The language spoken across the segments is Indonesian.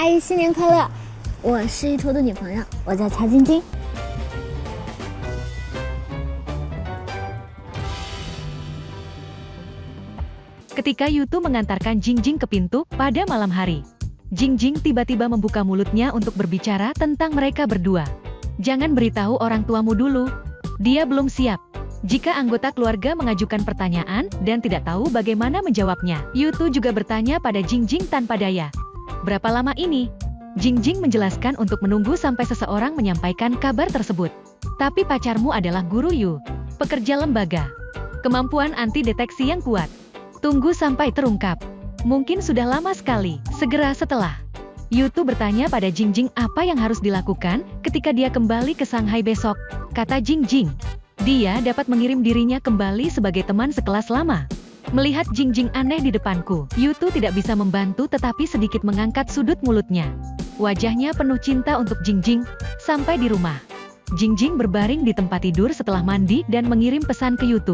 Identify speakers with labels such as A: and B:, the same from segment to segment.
A: 阿姨新年快乐！我是一图的女朋友，我叫乔晶晶。
B: Ketika Yutu mengantarkan Jingjing ke pintu pada malam hari, Jingjing tiba-tiba membuka mulutnya untuk berbicara tentang mereka berdua. Jangan beritahu orang tuamu dulu. Dia belum siap. Jika anggota keluarga mengajukan pertanyaan dan tidak tahu bagaimana menjawabnya, Yutu juga bertanya pada Jingjing tanpa daya. Berapa lama ini? Jingjing menjelaskan untuk menunggu sampai seseorang menyampaikan kabar tersebut. Tapi pacarmu adalah guru Yu, pekerja lembaga. Kemampuan anti deteksi yang kuat. Tunggu sampai terungkap. Mungkin sudah lama sekali, segera setelah. Yutu bertanya pada Jingjing apa yang harus dilakukan ketika dia kembali ke Shanghai besok. Kata Jingjing, dia dapat mengirim dirinya kembali sebagai teman sekelas lama. Melihat Jingjing aneh di depanku, Yutu tidak bisa membantu tetapi sedikit mengangkat sudut mulutnya. Wajahnya penuh cinta untuk Jingjing. Sampai di rumah, Jingjing berbaring di tempat tidur setelah mandi dan mengirim pesan ke Yutu.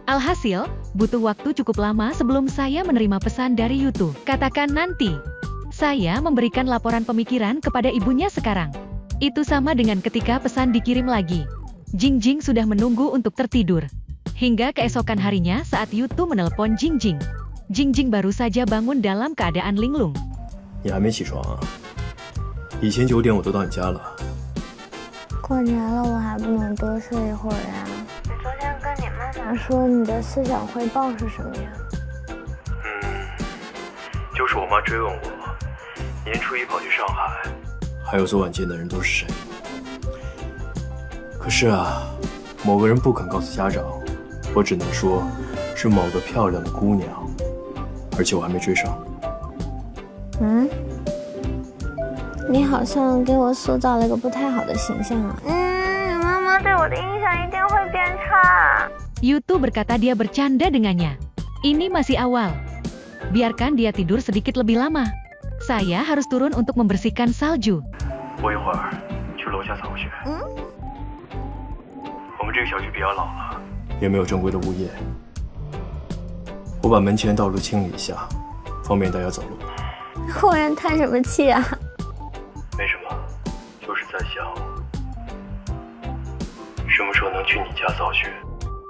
B: Alhasil, butuh waktu cukup lama sebelum saya menerima pesan dari Yutu. Katakan nanti. Saya memberikan laporan pemikiran kepada ibunya sekarang. Itu sama dengan ketika pesan dikirim lagi. Jingjing sudah menunggu untuk tertidur. Hingga keesokan harinya saat Yutu menelpon Jingjing. Jingjing baru saja bangun dalam keadaan linglung.
C: 你还没起床啊？以前9点我都到你家了。
A: 过年了，我还不能多睡一会儿呀？你昨天跟你妈妈说你的思想汇报是什么呀？
C: 就是我妈追问我，年初一跑去上海，还有昨晚见的人都是谁。可是啊，某个人不肯告诉家长，我只能说是某个漂亮的姑娘，而且我还没追上。
A: 你好像给我塑造了一个不太好的形象啊。你妈妈对我的印象一定会变差。
B: Yutu berkata dia bercanda dengannya. Ini masih awal. Biarkan dia tidur sedikit lebih lama. Saya harus turun untuk membersihkan salju.
C: 我一会儿去楼下扫个雪。我们这个小区比较老了，也没有正规的物业。我把门前道路清理一下，方便大家走路。
A: 后人叹什么气啊？
C: 没什么，就是在想什么时候能去你家扫雪。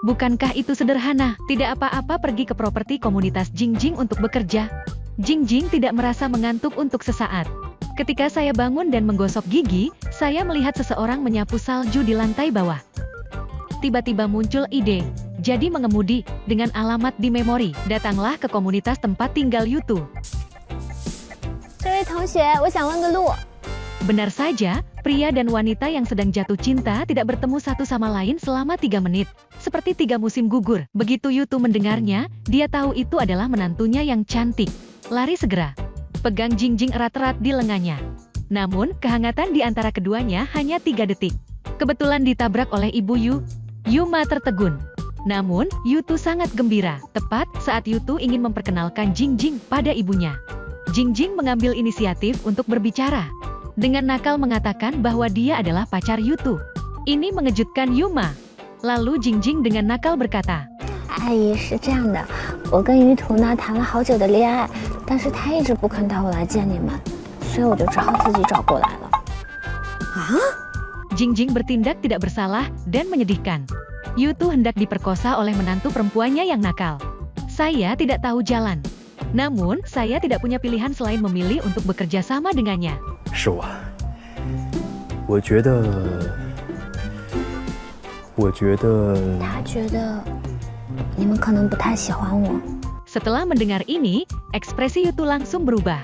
B: Bukankah itu sederhana? Tidak apa-apa pergi ke properti komunitas Jingjing untuk bekerja. Jingjing tidak merasa mengantuk untuk sesaat. Ketika saya bangun dan menggosok gigi, saya melihat seseorang menyapu salju di lantai bawah. Tiba-tiba muncul ide, jadi mengemudi, dengan alamat di memori, datanglah ke komunitas tempat tinggal Yutu.
A: 这位同学，我想问个路。
B: Benar saja, pria dan wanita yang sedang jatuh cinta tidak bertemu satu sama lain selama 3 menit. Seperti 3 musim gugur. Begitu Yutu mendengarnya, dia tahu itu adalah menantunya yang cantik. Lari segera. Pegang Jingjing erat-erat di lengannya. Namun, kehangatan di antara keduanya hanya 3 detik. Kebetulan ditabrak oleh ibu Yu. Yuma tertegun. Namun, Yutu sangat gembira. Tepat saat Yutu ingin memperkenalkan Jingjing pada ibunya. Jingjing mengambil inisiatif untuk berbicara. Dengan nakal mengatakan bahwa dia adalah pacar Yutu. Ini mengejutkan Yuma. Lalu Jingjing dengan nakal berkata,
A: 阿姨是这样的，我跟于途呢谈了好久的恋爱，但是他一直不肯带我来见你们，所以我就只好自己找过来了。
B: Jingjing bertindak tidak bersalah dan menyedihkan. Yutu hendak diperkosa oleh menantu perempuannya yang nakal. Saya tidak tahu jalan. Namun, saya tidak punya pilihan selain memilih untuk bekerja sama dengannya.
C: 是我，我觉得
A: 他觉得你们可能不太喜欢我。
B: Setelah mendengar ini, ekspresi Yutu langsung berubah.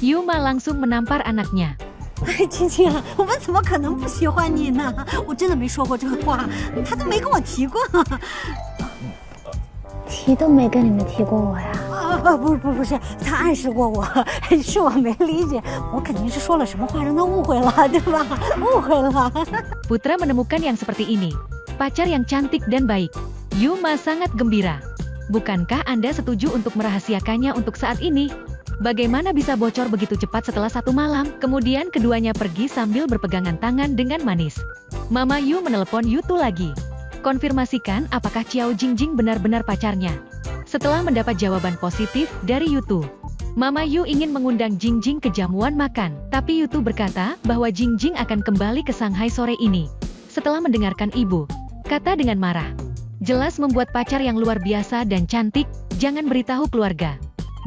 B: Yuma langsung menampar anaknya.
D: 晶晶啊，我们怎么可能不喜欢你呢？我真的没说过这话，他都没跟我提过。
A: 提都没跟你们提过我呀？
D: 不是，他暗示过我，是我没理解，我肯定是说了什么话让他误会了，对吧？误会了。
B: Putra menemukan yang seperti ini. Pacar yang cantik dan baik. Yuma sangat gembira. Bukankah Anda setuju untuk merahasiakannya untuk saat ini? Bagaimana bisa bocor begitu cepat setelah 1 malam? Kemudian keduanya pergi sambil berpegangan tangan dengan manis. Mama Yu menelepon Yutu lagi. Konfirmasikan apakah Xiao Jingjing benar-benar pacarnya. Setelah mendapat jawaban positif dari Yutu, Mama Yu ingin mengundang Jingjing ke jamuan makan, tapi Yutu berkata bahwa Jingjing akan kembali ke Shanghai sore ini. Setelah mendengarkan ibu, kata dengan marah. Jelas membuat pacar yang luar biasa dan cantik, jangan beritahu keluarga.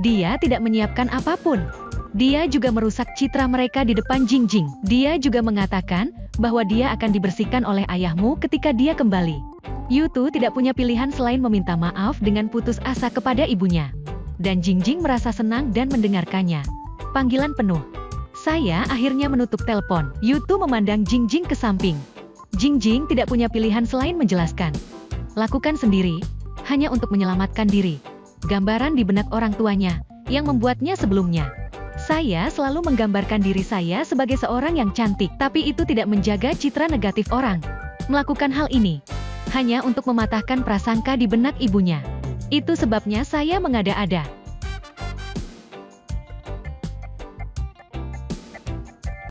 B: Dia tidak menyiapkan apapun. Dia juga merusak citra mereka di depan Jingjing. Dia juga mengatakan bahwa dia akan dibersihkan oleh ayahmu ketika dia kembali. Yutu tidak punya pilihan selain meminta maaf dengan putus asa kepada ibunya. Dan Jingjing merasa senang dan mendengarkannya. Panggilan penuh. Saya akhirnya menutup telepon. Yutu memandang Jingjing ke samping. Jingjing tidak punya pilihan selain menjelaskan. Lakukan sendiri, hanya untuk menyelamatkan diri. Gambaran di benak orang tuanya, yang membuatnya sebelumnya. Saya selalu menggambarkan diri saya sebagai seorang yang cantik, tapi itu tidak menjaga citra negatif orang. Melakukan hal ini, hanya untuk mematahkan prasangka di benak ibunya. Itu sebabnya saya mengada-ada.